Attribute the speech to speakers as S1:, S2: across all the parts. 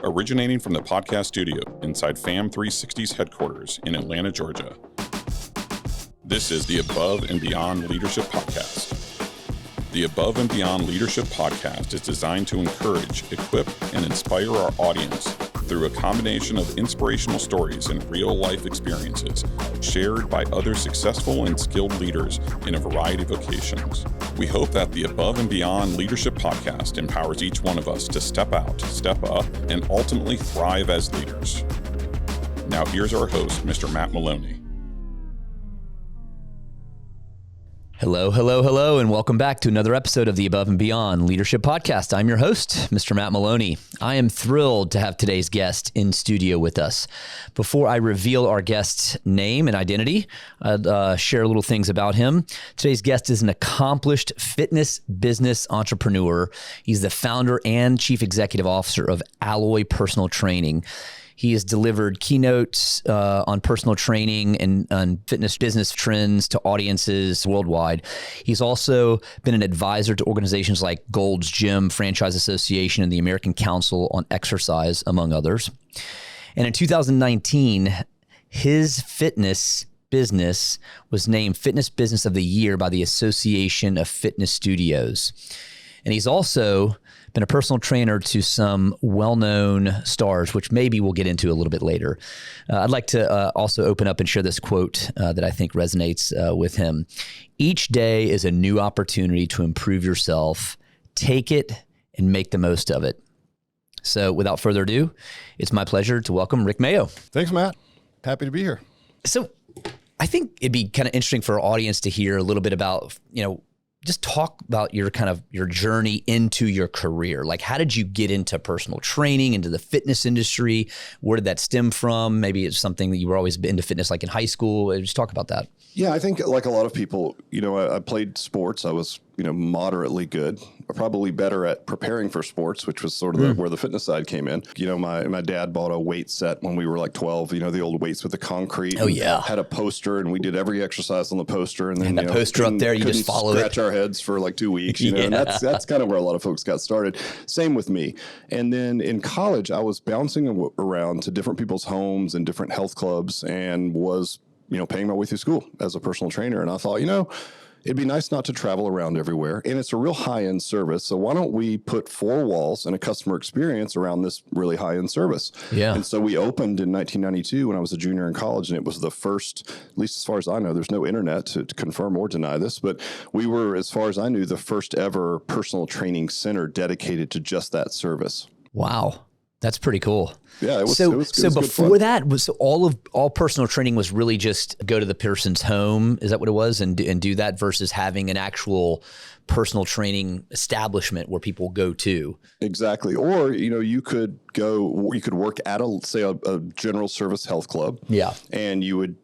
S1: originating from the podcast studio inside FAM 360's headquarters in Atlanta, Georgia. This is the Above and Beyond Leadership Podcast. The Above and Beyond Leadership Podcast is designed to encourage, equip, and inspire our audience through a combination of inspirational stories and real-life experiences shared by other successful and skilled leaders in a variety of vocations. We hope that the Above and Beyond Leadership Podcast empowers each one of us to step out, step up, and ultimately thrive as leaders. Now here's our host, Mr. Matt Maloney.
S2: Hello, and welcome back to another episode of the Above and Beyond Leadership Podcast. I'm your host, Mr. Matt Maloney. I am thrilled to have today's guest in studio with us. Before I reveal our guest's name and identity, I'd share little things about him. Today's guest is an accomplished fitness business entrepreneur. He's the founder and chief executive officer of Alloy Personal Training. He has delivered keynotes on personal training and on fitness business trends to audiences worldwide. He's also been an advisor to organizations like Gold's Gym Franchise Association and the American Council on Exercise, among others. And in 2019, his fitness business was named Fitness Business of the Year by the Association of Fitness Studios. And he's also been a personal trainer to some well-known stars, which maybe we'll get into a little bit later. I'd like to also open up and share this quote that I think resonates with him. Each day is a new opportunity to improve yourself. Take it and make the most of it. So without further ado, it's my pleasure to welcome Rick Mayo.
S3: Thanks, Matt. Happy to be here.
S2: So I think it'd be kind of interesting for our audience to hear a little bit about, just talk about your journey into your career. Like, how did you get into personal training, into the fitness industry? Where did that stem from? Maybe it's something that you were always into fitness, like in high school. Just talk about that.
S3: Yeah, I think like a lot of people, I played sports. I was, moderately good, probably better at preparing for sports, which was sort of where the fitness side came in. My dad bought a weight set when we were like 12, the old weights with the concrete.
S2: Oh, yeah.
S3: Had a poster and we did every exercise on the poster. And then
S2: that poster up there, you just follow it.
S3: Scratch our heads for like 2 weeks,
S2: Yeah.
S3: And that's kind of where a lot of folks got started. Same with me. And then in college, I was bouncing around to different people's homes and different health clubs and was paying my way through school as a personal trainer. And I thought, it'd be nice not to travel around everywhere. And it's a real high-end service. So why don't we put four walls and a customer experience around this really high-end service?
S2: Yeah.
S3: And so we opened in 1992 when I was a junior in college. And it was the first, at least as far as I know, there's no internet to confirm or deny this, but we were, as far as I knew, the first ever personal training center dedicated to just that service.
S2: Wow. That's pretty cool.
S3: Yeah, it was
S2: So before that, all personal training was really just go to the person's home. Is that what it was? And do that versus having an actual personal training establishment where people go to.
S3: Exactly. Or, you could work at a general service health club.
S2: Yeah.
S3: And you would,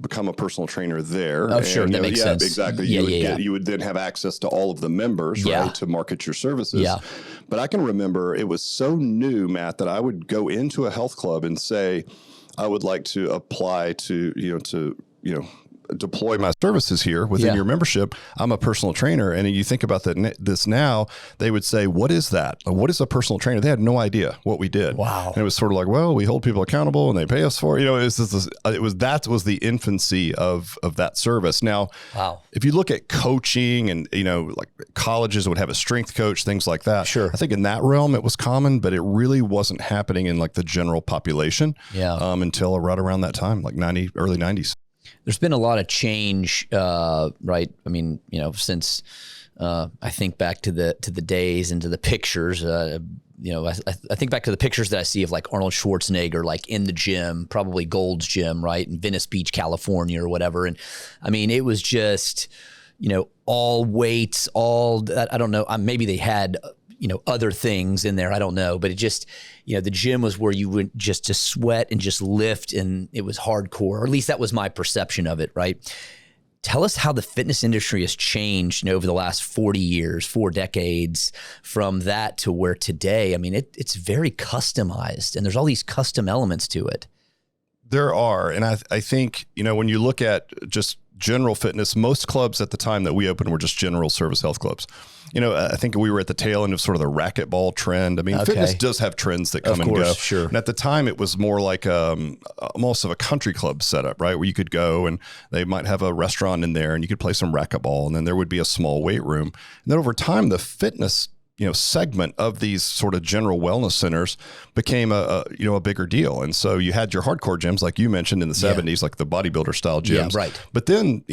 S3: become a personal trainer there.
S2: Oh, sure. That makes sense.
S3: Exactly. You would then have access to all of the members, right, to market your services.
S2: Yeah.
S3: But I can remember it was so new, Matt, that I would go into a health club and say, I would like to apply to deploy my services here within your membership. I'm a personal trainer. And you think about this now, they would say, what is that? What is a personal trainer? They had no idea what we did.
S2: Wow.
S3: And it was sort of like, well, we hold people accountable and they pay us for it. That was the infancy of that service. Now, if you look at coaching and, like colleges would have a strength coach, things like that.
S2: Sure.
S3: I think in that realm it was common, but it really wasn't happening in like the general population until right around that time, like early 90s.
S2: There's been a lot of change, right? I mean, since I think back to the days and to the pictures, I think back to the pictures that I see of like Arnold Schwarzenegger, like in the gym, probably Gold's Gym, right? In Venice Beach, California or whatever. And I mean, it was just, all weights, I don't know, maybe they had, other things in there. I don't know, but it just, the gym was where you went just to sweat and just lift, and it was hardcore, or at least that was my perception of it, right? Tell us how the fitness industry has changed over the last 40 years, 4 decades, from that to where today. I mean, it's very customized, and there's all these custom elements to it.
S3: There are. And I think, when you look at just general fitness. Most clubs at the time that we opened were just general service health clubs. I think we were at the tail end of sort of the racquetball trend. I mean, fitness does have trends that come and go.
S2: Sure.
S3: And at the time, it was more like almost of a country club setup, right? Where you could go and they might have a restaurant in there and you could play some racquetball, and then there would be a small weight room. And then over time, the fitness segment of these sort of general wellness centers became a bigger deal. And so you had your hardcore gyms, like you mentioned in the 70s, like the bodybuilder style gyms.
S2: Yeah, right.
S3: But then,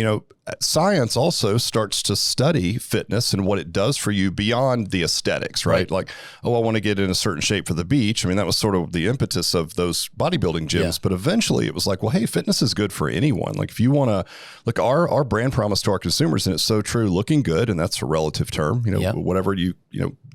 S3: science also starts to study fitness and what it does for you beyond the aesthetics, right? Like, I want to get in a certain shape for the beach. I mean, that was sort of the impetus of those bodybuilding gyms. Yeah. But eventually it was like, well, hey, fitness is good for anyone. Like, if you want to look, our brand promise to our consumers, and it's so true, looking good, and that's a relative term, whatever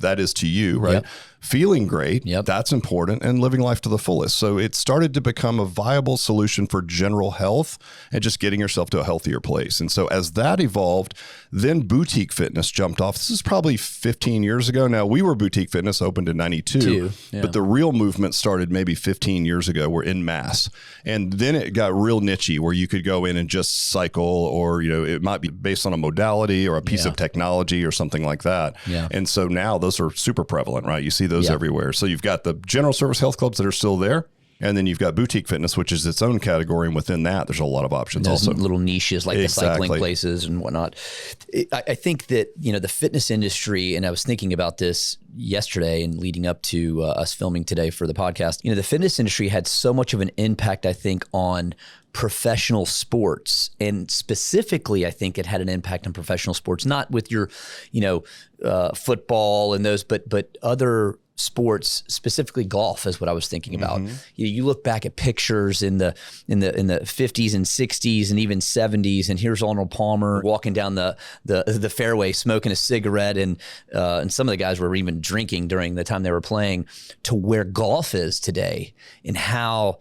S3: that is to you, right? Yep. Feeling great, that's important, and living life to the fullest. So it started to become a viable solution for general health and just getting yourself to a healthier place. And so as that evolved, then boutique fitness jumped off. This is probably 15 years ago now. We were boutique fitness, opened in 92, but the real movement started maybe 15 years ago. We're in mass. And then it got real nichey where you could go in and just cycle, or, it might be based on a modality or a piece of technology or something like that. Yeah. And so now those are super prevalent, right? You see those everywhere. So you've got the general service health clubs that are still there. And then you've got boutique fitness, which is its own category. And within that, there's a lot of options.
S2: There's
S3: also
S2: little niches like the cycling places and whatnot. I think that, the fitness industry, and I was thinking about this yesterday and leading up to us filming today for the podcast, the fitness industry had so much of an impact, I think, on professional sports. And specifically, I think it had an impact on professional sports, not with your, football and those, but other sports, specifically golf is what I was thinking about. Mm-hmm. You look back at pictures in the 50s and 60s and even 70s, and here's Arnold Palmer walking down the fairway smoking a cigarette, and some of the guys were even drinking during the time they were playing, to where golf is today and how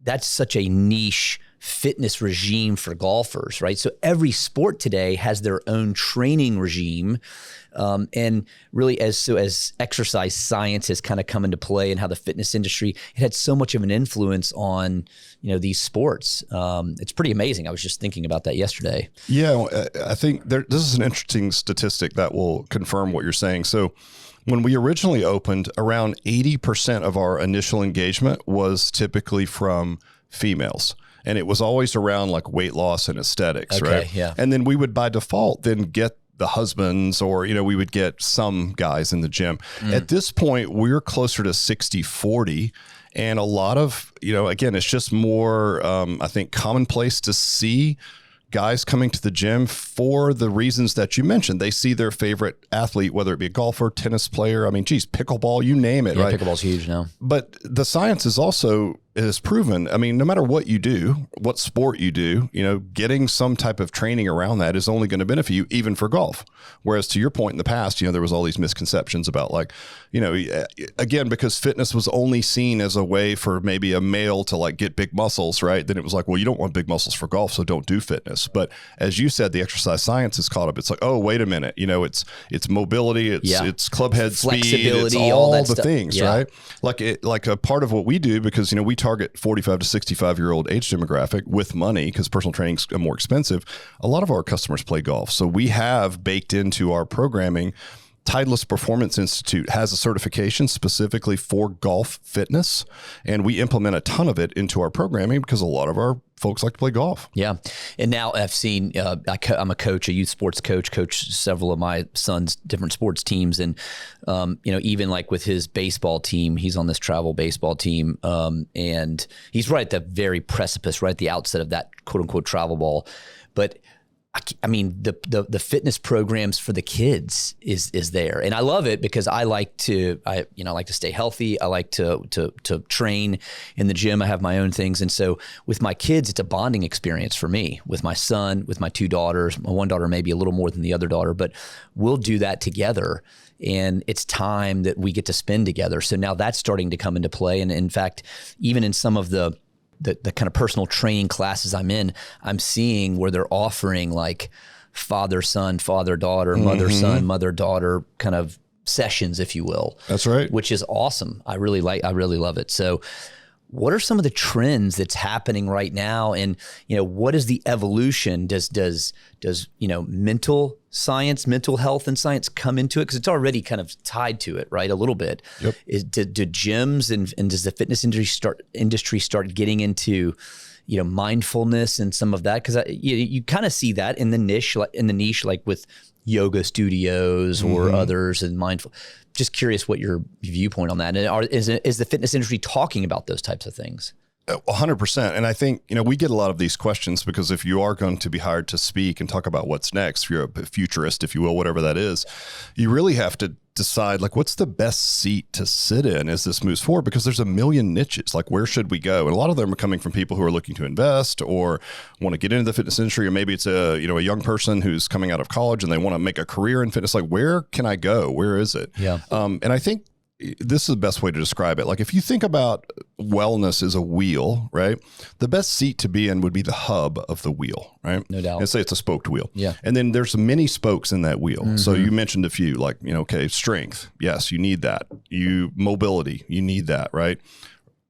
S2: that's such a niche fitness regime for golfers, right? So every sport today has their own training regime. And really, as exercise science has kind of come into play, and how the fitness industry, it had so much of an influence on, these sports. It's pretty amazing. I was just thinking about that yesterday.
S3: Yeah, I think this is an interesting statistic that will confirm what you're saying. So when we originally opened, around 80% of our initial engagement was typically from females. And it was always around like weight loss and aesthetics, right? Yeah. And then we would by default then get the husbands, or, we would get some guys in the gym. At this point, we're closer to 60-40. And a lot of, again, it's just more, I think, commonplace to see guys coming to the gym for the reasons that you mentioned. They see their favorite athlete, whether it be a golfer, tennis player, pickleball, you name it, right?
S2: Pickleball's huge now.
S3: But the science is proven. No matter what you do, what sport you do, getting some type of training around that is only going to benefit you, even for golf. Whereas to your point in the past, there was all these misconceptions about again, because fitness was only seen as a way for maybe a male to get big muscles, right? Then it was like, well, you don't want big muscles for golf, so don't do fitness. But as you said, the exercise science has caught up. It's like, oh, wait a minute, it's mobility, it's club head speed, it's all the stuff. Things, right? Like a part of what we do, because we target 45 to 65-year-old age demographic with money, because personal training's more expensive. A lot of our customers play golf. So we have baked into our programming, Titleist Performance Institute has a certification specifically for golf fitness, and we implement a ton of it into our programming because a lot of our folks like to play golf.
S2: Yeah. And now I've seen, I'm a coach, a youth sports coach several of my son's different sports teams. And, even like with his baseball team, he's on this travel baseball team. And he's right at the very precipice, right at the outset of that quote unquote travel ball. But the fitness programs for the kids is there, and I love it because I like to stay healthy. I like to train in the gym. I have my own things, and so with my kids, it's a bonding experience for me. With my son, with my two daughters, my one daughter maybe a little more than the other daughter, but we'll do that together. And it's time that we get to spend together. So now that's starting to come into play, and in fact, even in some of the kind of personal training classes I'm in, I'm seeing where they're offering like father-son, father-daughter, mother-son, mother-daughter kind of sessions, if you will.
S3: That's right.
S2: Which is awesome. I really love it. So what are some of the trends that's happening right now? And, what is the evolution? Does mental science, mental health and science come into it? Because it's already kind of tied to it, right? A little bit.
S3: Yep.
S2: Do gyms and does the fitness industry start getting into, mindfulness and some of that? Because you kind of see that in the niche, like with yoga studios or others and mindful. Just curious what your viewpoint on that. And is the fitness industry talking about those types of things?
S3: 100%. And I think, we get a lot of these questions because if you are going to be hired to speak and talk about what's next, if you're a futurist, if you will, whatever that is, you really have to decide, like, what's the best seat to sit in as this moves forward? Because there's a million niches. Like, where should we go? And a lot of them are coming from people who are looking to invest or want to get into the fitness industry, or maybe it's a young person who's coming out of college and they want to make a career in fitness. Like, where can I go? Where is it?
S2: Yeah.
S3: And I think this is the best way to describe it. Like, if you think about wellness as a wheel, right? The best seat to be in would be the hub of the wheel, right?
S2: No doubt.
S3: And say it's a spoked wheel.
S2: Yeah.
S3: And then there's many spokes in that wheel. So you mentioned a few, like, strength. Yes, you need that. Mobility, you need that, right?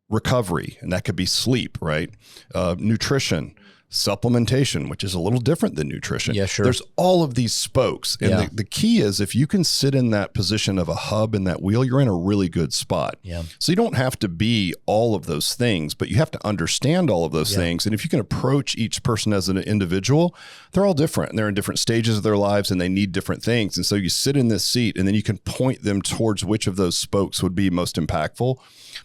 S3: Recovery, and that could be sleep, right? Nutrition, supplementation, which is a little different than nutrition.
S2: Yeah, sure.
S3: There's all of these spokes. And the key is, if you can sit in that position of a hub in that wheel, you're in a really good spot.
S2: Yeah.
S3: So you don't have to be all of those things, but you have to understand all of those things. And if you can approach each person as an individual, they're all different and they're in different stages of their lives and they need different things. And so you sit in this seat and then you can point them towards which of those spokes would be most impactful.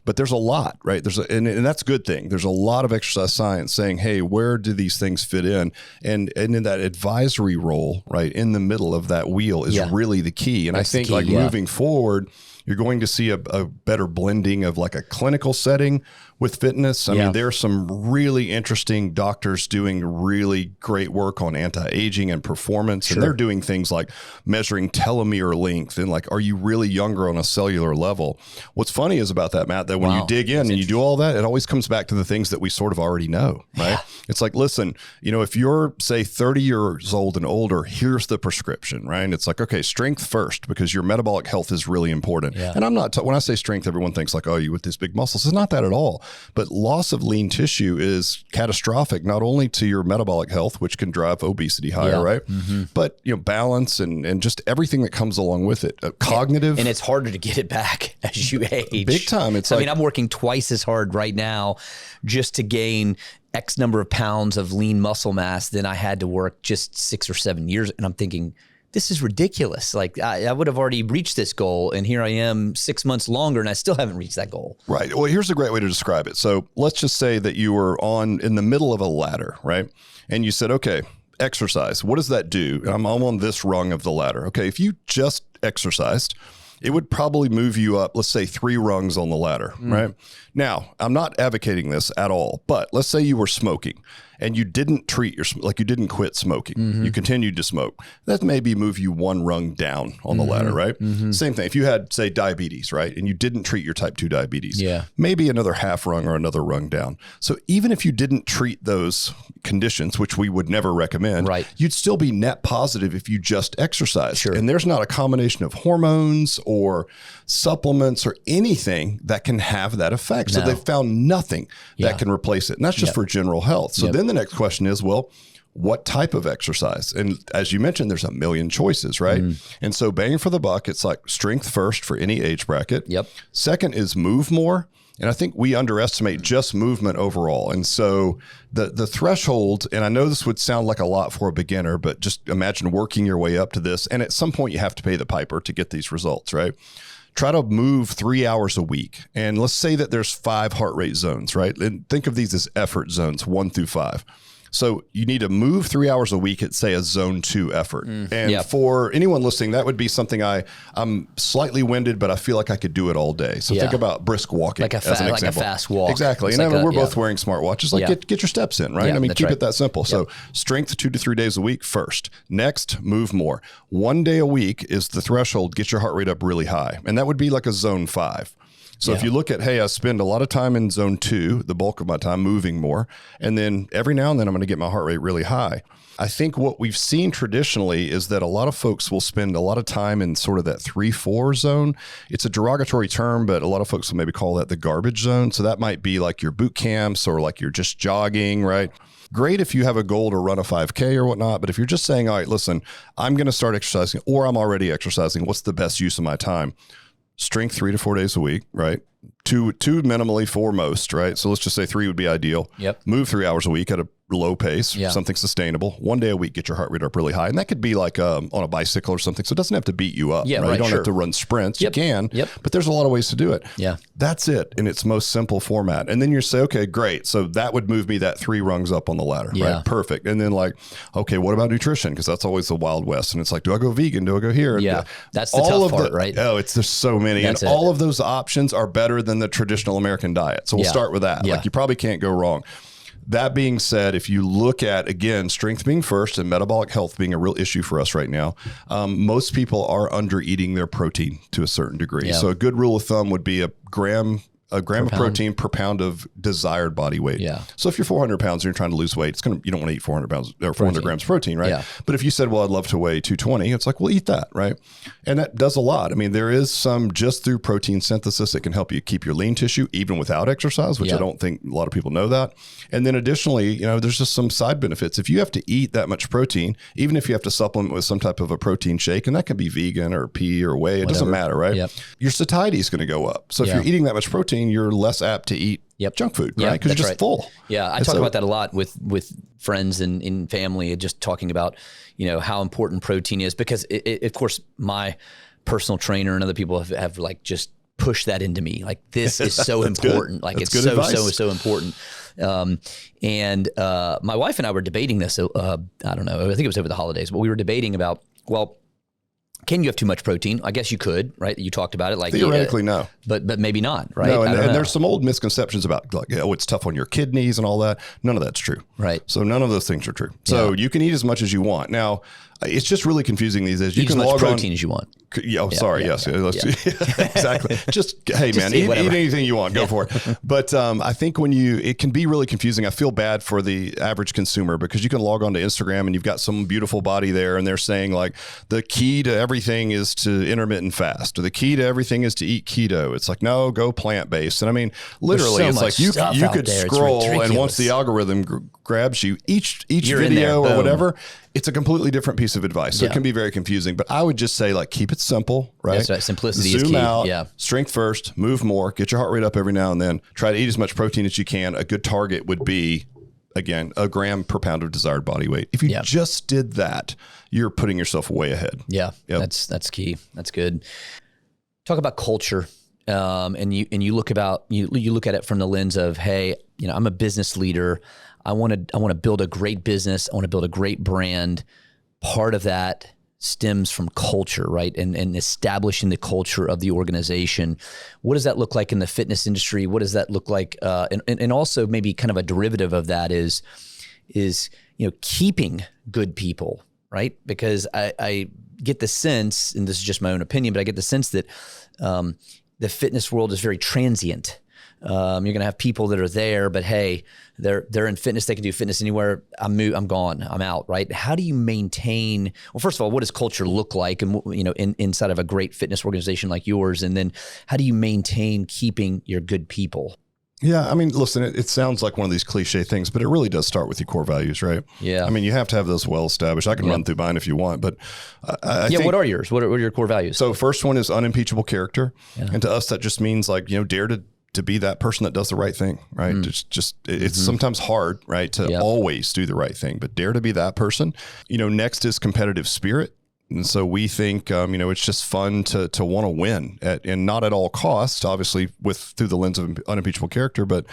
S3: But there's a lot, right? And that's a good thing. There's a lot of exercise science saying, hey, where do these things fit in? And in that advisory role, right, in the middle of that wheel is really the key. And that's I think moving forward, you're going to see a better blending of like a clinical setting with fitness. I mean, there's some really interesting doctors doing really great work on anti-aging and performance. And they're doing things like measuring telomere length and like, are you really younger on a cellular level? What's funny is about that, Matt, that when you dig in and you do all that, it always comes back to the things that we sort of already know, right? Yeah. It's like, listen, if you're say 30 years old and older, here's the prescription, right? And it's like, okay, strength first, because your metabolic health is really important. Yeah. And I'm not, when I say strength, everyone thinks like, oh, you with these big muscles. It's not that at all. But loss of lean tissue is catastrophic, not only to your metabolic health, which can drive obesity higher, right? But, balance and just everything that comes along with it. Cognitive.
S2: And it's harder to get it back as you age.
S3: Big time.
S2: I mean, I'm working twice as hard right now just to gain X number of pounds of lean muscle mass than I had to work just 6 or 7 years. And I'm thinking, this is ridiculous. Like I would have already reached this goal and here I am 6 months longer and I still haven't reached that goal.
S3: Right. Well, here's a great way to describe it. So let's just say that you were in the middle of a ladder, right? And you said, okay, exercise. What does that do? I'm on this rung of the ladder. Okay. If you just exercised, it would probably move you up, let's say 3 rungs on the ladder, right? Now, I'm not advocating this at all, but let's say you were smoking and you didn't you didn't quit smoking. You continued to smoke. That maybe move you 1 rung down on the ladder, right? Same thing. If you had, say, diabetes, right? And you didn't treat your type 2 diabetes, maybe another half rung or another rung down. So even if you didn't treat those conditions, which we would never recommend, you'd still be net positive if you just exercise. Sure. And there's not a combination of hormones or supplements or anything that can have that effect. So they've found nothing that can replace it. And that's just for general health. So then the next question is, well, what type of exercise? And as you mentioned, there's a million choices, right? And so bang for the buck, it's like strength first for any age bracket. Second is move more. And I think we underestimate just movement overall. And so the threshold, and I know this would sound like a lot for a beginner, but just imagine working your way up to this. And at some point you have to pay the piper to get these results, right? Try to move 3 hours a week. And let's say that there's 5 heart rate zones, right? And think of these as effort zones, 1 through 5. So you need to move 3 hours a week at, say, a zone 2 effort. And for anyone listening, that would be something I'm slightly winded, but I feel like I could do it all day. So think about brisk walking as an example. Like a fast walk. Exactly.
S2: It's
S3: and we're both wearing smartwatches. Like get your steps in, right? I mean, keep it that simple. So strength 2 to 3 days a week first. Next, move more. 1 day a week is the threshold. Get your heart rate up really high. And that would be like a zone 5. So if you look at, hey, I spend a lot of time in zone 2, the bulk of my time moving more, and then every now and then I'm going to get my heart rate really high. I think what we've seen traditionally is that a lot of folks will spend a lot of time in sort of that 3-4 zone. It's a derogatory term, but a lot of folks will maybe call that the garbage zone. So that might be like your boot camps or like you're just jogging, right? Great if you have a goal to run a 5K or whatnot, but if you're just saying, all right, listen, I'm going to start exercising or I'm already exercising, what's the best use of my time? Strength 3 to 4 days a week, right? Two minimally, 4 most, right? So let's just say 3 would be ideal.
S2: Yep.
S3: Move 3 hours a week at a low pace,
S2: Yeah.
S3: something sustainable. 1 day a week, get your heart rate up really high. And that could be like on a bicycle or something. So it doesn't have to beat you up.
S2: Yeah,
S3: right? You don't
S2: sure.
S3: have to run sprints.
S2: Yep.
S3: You can,
S2: Yep.
S3: but there's a lot of ways to do it.
S2: Yeah.
S3: That's it in its most simple format. And then you say, okay, great. So that would move me that 3 rungs up on the ladder,
S2: Yeah.
S3: right? Perfect. And then like, okay, what about nutrition? Because that's always the Wild West. And it's like, do I go vegan? Do I go here?
S2: Yeah. That's the tough part, right?
S3: Oh, there's so many.
S2: That's
S3: and
S2: it.
S3: all of those options are better than the traditional American diet. So we'll
S2: Yeah.
S3: start with that.
S2: Yeah.
S3: Like you probably can't go wrong. That being said, if you look at, again, strength being first and metabolic health being a real issue for us right now, most people are under eating their protein to a certain degree.
S2: Yeah.
S3: So a good rule of thumb would be a gram of protein per pound of desired body weight.
S2: Yeah.
S3: So if you're 400 pounds and you're trying to lose weight, you don't want to eat 400 pounds or 400 grams of protein, right?
S2: Yeah.
S3: But if you said, well, I'd love to weigh 220, it's like, well, eat that, right? And that does a lot. I mean, there is some just through protein synthesis that can help you keep your lean tissue even without exercise, which
S2: Yeah.
S3: I don't think a lot of people know that. And then additionally, there's just some side benefits. If you have to eat that much protein, even if you have to supplement with some type of a protein shake, and that can be vegan or pea or whey, it doesn't matter, right?
S2: Yep.
S3: Your satiety is going to go up. So if
S2: Yeah.
S3: you're eating that much protein, you're less apt to eat junk food, right? Because you're just full.
S2: Yeah, I talk about that a lot with friends and in family, just talking about, how important protein is because of course my personal trainer and other people have like just pushed that into me. Like this is so important.
S3: Good.
S2: Like
S3: That's
S2: it's
S3: good advice.
S2: so important. And my wife and I were debating this. I don't know. I think it was over the holidays, but we were debating about, well, can you have too much protein? I guess you could, right? You talked about it, like
S3: Theoretically, no.
S2: but maybe not, right?
S3: No,
S2: I don't
S3: and
S2: know.
S3: there's some old misconceptions about like, it's tough on your kidneys and all that. None of that's true.
S2: Right.
S3: So none of those things are true. So you can eat as much as you want. Now, it's just really confusing these days. You
S2: Eat
S3: can
S2: as much
S3: log
S2: protein
S3: on,
S2: as you want.
S3: Yes. Exactly. Just, hey, man,
S2: eat
S3: eat
S2: whatever.
S3: anything you want. Go for it. But I think it can be really confusing. I feel bad for the average consumer because you can log on to Instagram and you've got some beautiful body there and they're saying like the key to everything is to intermittent fast or the key to everything is to eat keto. It's like, no, go plant-based. And I mean, literally,
S2: There's so
S3: it's like
S2: much
S3: you
S2: stuff
S3: could
S2: out there. It's
S3: scroll and
S2: ridiculous.
S3: once the algorithm grabs you, each
S2: You're in there.
S3: video or
S2: Boom.
S3: whatever, it's a completely different piece of advice. So
S2: Yeah.
S3: it can be very confusing, but I would just say like, keep it simple, right?
S2: That's right. Simplicity is
S3: Zoom
S2: key.
S3: out,
S2: Yeah.
S3: strength first, move more, get your heart rate up every now and then, try to eat as much protein as you can. A good target would be, again, a gram per pound of desired body weight. If you just did that, you're putting yourself way ahead.
S2: Yeah.
S3: Yep.
S2: That's key. That's good. Talk about culture. And you look at it from the lens of, hey, I'm a business leader. I want to build a great business. I want to build a great brand. Part of that stems from culture, right? And establishing the culture of the organization. What does that look like in the fitness industry? What does that look like? And also maybe kind of a derivative of that is keeping good people, right? Because I get the sense, and this is just my own opinion, but I get the sense that the fitness world is very transient. You're going to have people that are there, but hey, they're in fitness. They can do fitness anywhere. I'm gone. I'm out. Right? How do you maintain? Well, first of all, what does culture look like? And inside of a great fitness organization like yours, and then how do you maintain keeping your good people?
S3: Yeah, I mean, listen, it sounds like one of these cliche things, but it really does start with your core values, right?
S2: Yeah.
S3: I mean, you have to have those well established. I can run through mine if you want, but I think,
S2: what are yours? What are your core values?
S3: So first one is unimpeachable character. Yeah. And to us, that just means like, dare to be that person that does the right thing, right? It's sometimes hard, right? To always do the right thing, but dare to be that person. Next is competitive spirit. And so we think, it's just fun to want to win and not at all costs, obviously through the lens of unimpeachable character, but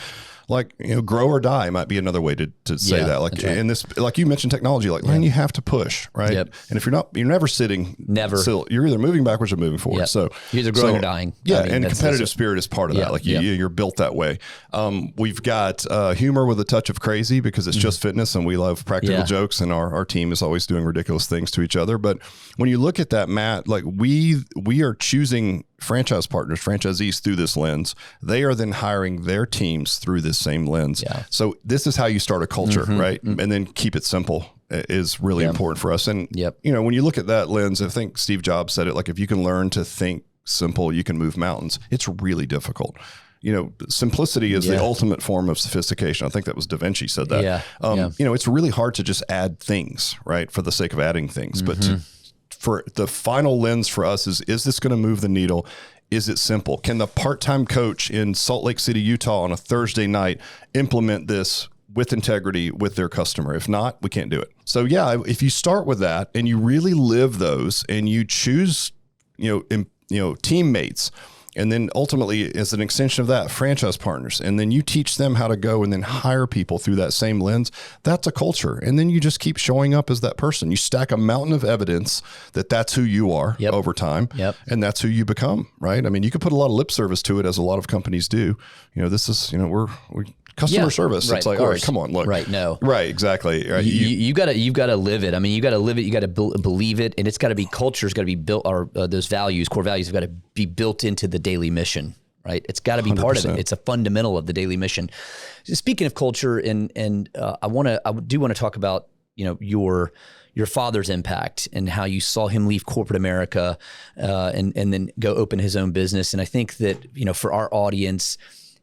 S3: like, grow or die might be another way to say that. Like in this, like you mentioned technology, like, man, you have to push, right?
S2: Yep.
S3: And if you're never sitting still, you're either moving backwards or moving forward.
S2: Yep.
S3: So
S2: you're either growing or dying.
S3: Yeah. And competitive spirit is part of that. Like you're built that way. We've got humor with a touch of crazy because it's just fitness and we love practical jokes and our team is always doing ridiculous things to each other. But when you look at that, Matt, like we are choosing franchise partners, franchisees through this lens. They are then hiring their teams through this same lens.
S2: Yeah.
S3: So this is how you start a culture, right? And then keep it simple is really important for us. And, when you look at that lens, I think Steve Jobs said it, like, if you can learn to think simple, you can move mountains. It's really difficult. Simplicity is the ultimate form of sophistication. I think that was Da Vinci said that. It's really hard to just add things, right, for the sake of adding things. But for the final lens for us is this going to move the needle? Is it simple? Can the part-time coach in Salt Lake City, Utah on a Thursday night implement this with integrity with their customer? If not, we can't do it. So if you start with that and you really live those and you choose, teammates, and then ultimately as an extension of that, franchise partners, and then you teach them how to go and then hire people through that same lens, that's a culture. And then you just keep showing up as that person. You stack a mountain of evidence that that's who you are over time. And that's who you become, right? I mean, you could put a lot of lip service to it, as a lot of companies do. This is, we're customer service.
S2: Right,
S3: it's like, all right, come on, look.
S2: Right, no.
S3: Right, exactly. Right.
S2: You've got to live it. I mean, you got to live it. You got to believe it, and it's got to be culture's got to be built. Or those values, core values, have got to be built into the daily mission. Right, it's got to be 100%. Part of it. It's a fundamental of the daily mission. Speaking of culture, and I do want to talk about your father's impact and how you saw him leave corporate America and then go open his own business. And I think that for our audience,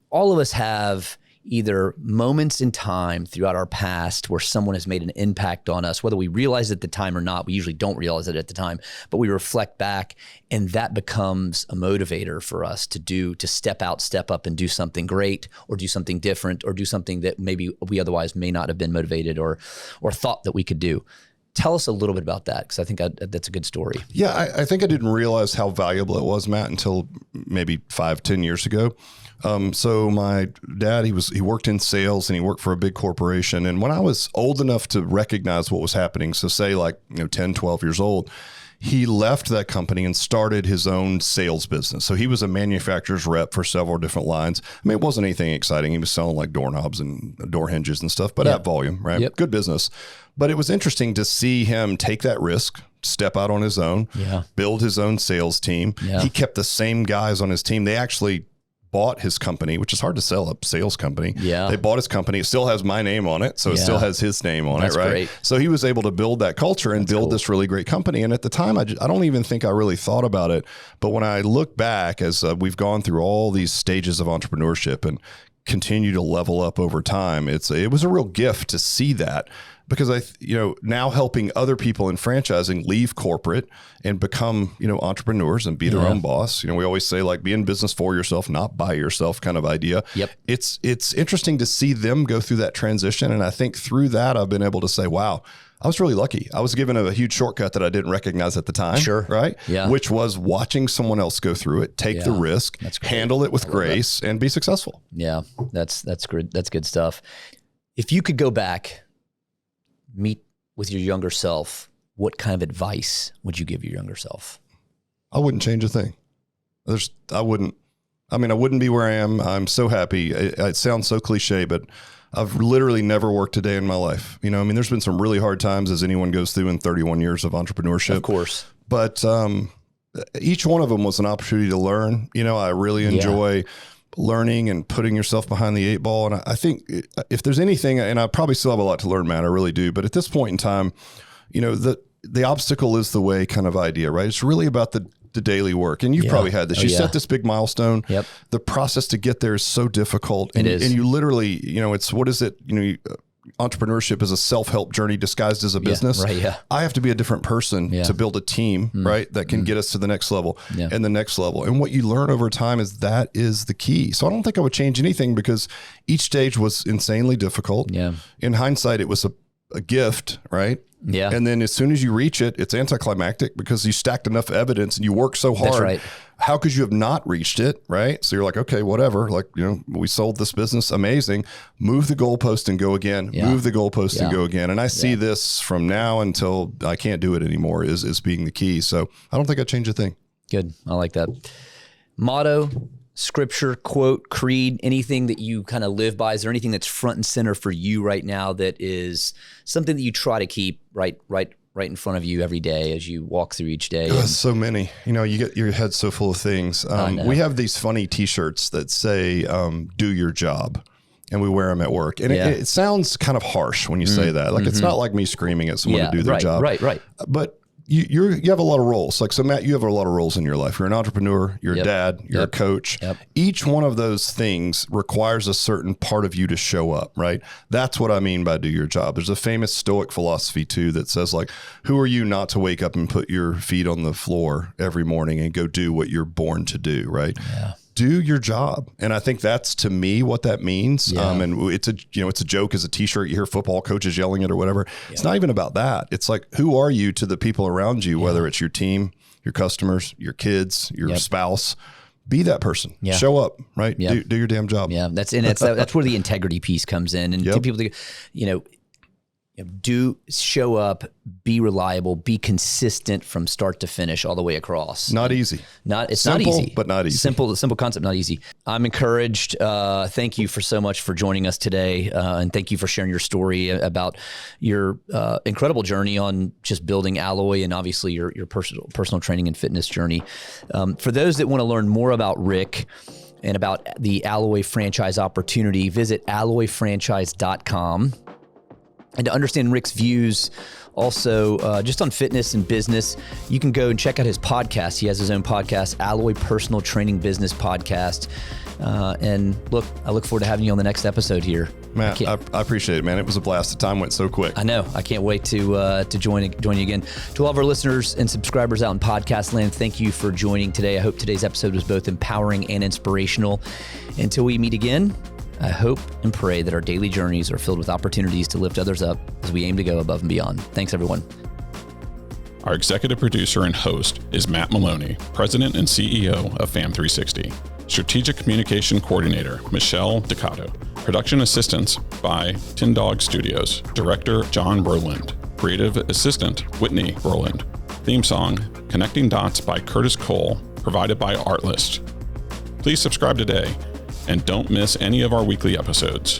S2: all of us have either moments in time throughout our past where someone has made an impact on us, whether we realize it at the time or not. We usually don't realize it at the time, but we reflect back, and that becomes a motivator for us to step up and do something great, or do something different, or do something that maybe we otherwise may not have been motivated or thought that we could do. Tell us a little bit about that, because I think that's a good story.
S3: Yeah, I think I didn't realize how valuable it was, Matt, until maybe 5-10 years ago. So my dad, he worked in sales and he worked for a big corporation. And when I was old enough to recognize what was happening, so say 10, 12 years old, he left that company and started his own sales business. So he was a manufacturer's rep for several different lines. I mean, it wasn't anything exciting. He was selling like doorknobs and door hinges and stuff, but at volume, right? Good business. But it was interesting to see him take that risk, step out on his own, build his own sales team. He kept the same guys on his team. They actually bought his company, which is hard to sell a sales company. They bought his company. It still has my name on it. So it still has his name on it, right? Great. So he was able to build that culture and build this really great company. And at the time, I don't even think I really thought about it. But when I look back, as we've gone through all these stages of entrepreneurship and continue to level up over time, it was a real gift to see that. Because now helping other people in franchising leave corporate and become, entrepreneurs and be their own boss. We always say, like, be in business for yourself, not by yourself kind of idea. It's interesting to see them go through that transition. And I think through that, I've been able to say, wow, I was really lucky. I was given a huge shortcut that I didn't recognize at the time. Sure. Right. Yeah. Which was watching someone else go through it, take the risk, handle it with grace, and be successful. Yeah. That's good. That's good stuff. If you could go back, meet with your younger self, what kind of advice would you give your younger self? I wouldn't change a thing. I wouldn't be where I am. I'm so happy. It sounds so cliche, but I've literally never worked a day in my life. There's been some really hard times, as anyone goes through in 31 years of entrepreneurship. Of course. But each one of them was an opportunity to learn. I really enjoy learning and putting yourself behind the 8 ball. And I think if there's anything, and I probably still have a lot to learn, Matt, I really do. But at this point in time, the obstacle is the way kind of idea, right? It's really about the daily work. And you've probably had this. You set this big milestone. The process to get there is so difficult. And, and you literally, it's, what is it? Entrepreneurship is a self-help journey disguised as a business. I have to be a different person to build a team, right? That can get us to the next level and the next level. And what you learn over time is that is the key. So I don't think I would change anything, because each stage was insanely difficult. In hindsight, it was a gift, right? And then as soon as you reach it, it's anticlimactic, because you stacked enough evidence and you worked so hard. That's right. How could you have not reached it, right? So you're like, okay, whatever. Like, we sold this business, amazing. Move the goalpost and go again. Move the goalpost and go again. And I see this from now until I can't do it anymore is being the key. So I don't think I'd change a thing. Good. I like that. Motto, scripture, quote, creed, anything that you kind of live by? Is there anything that's front and center for you right now that is something that you try to keep right
S2: right in front of you every day as you walk through each day?
S3: So many. You get your head so full of things. We have these funny T-shirts that say, do your job. And we wear them at work. And it sounds kind of harsh when you say that. Like, it's not like me screaming at someone to do their job.
S2: Right.
S3: But you have a lot of roles. Like, so Matt, you have a lot of roles in your life. You're an entrepreneur, you're a dad, you're a coach. Each one of those things requires a certain part of you to show up, right? That's what I mean by do your job. There's a famous Stoic philosophy too that says, like, who are you not to wake up and put your feet on the floor every morning and go do what you're born to do, right?
S2: Yeah.
S3: Do your job. And I think that's, to me, what that means. And it's a joke as a T-shirt. You hear football coaches yelling it or whatever. It's not even about that. It's like, who are you to the people around you, whether it's your team, your customers, your kids, your spouse? Be that person. Show up, right? Do your damn job.
S2: Yeah. That's where the integrity piece comes in. And to people, do show up, be reliable, be consistent from start to finish all the way across.
S3: Not easy.
S2: It's
S3: simple,
S2: not easy,
S3: but not easy.
S2: Simple concept, not easy. I'm encouraged. Thank you so much for joining us today. And thank you for sharing your story about your incredible journey on just building Alloy, and obviously your personal training and fitness journey. For those that want to learn more about Rick and about the Alloy franchise opportunity, visit alloyfranchise.com. And to understand Rick's views also just on fitness and business, you can go and check out his podcast. He has his own podcast, Alloy Personal Training Business Podcast. And look, I look forward to having you on the next episode here.
S3: Matt, I appreciate it, man. It was a blast. The time went so quick.
S2: I know. I can't wait to join you again. To all of our listeners and subscribers out in podcast land, thank you for joining today. I hope today's episode was both empowering and inspirational. Until we meet again, I hope and pray that our daily journeys are filled with opportunities to lift others up as we aim to go above and beyond. Thanks, everyone.
S1: Our executive producer and host is Matt Maloney, President and CEO of FAM360. Strategic Communication Coordinator, Michelle Ducato. Production assistance by Tin Dog Studios. Director, John Roland. Creative Assistant, Whitney Roland. Theme song, Connecting Dots by Curtis Cole, provided by Artlist. Please subscribe today and don't miss any of our weekly episodes.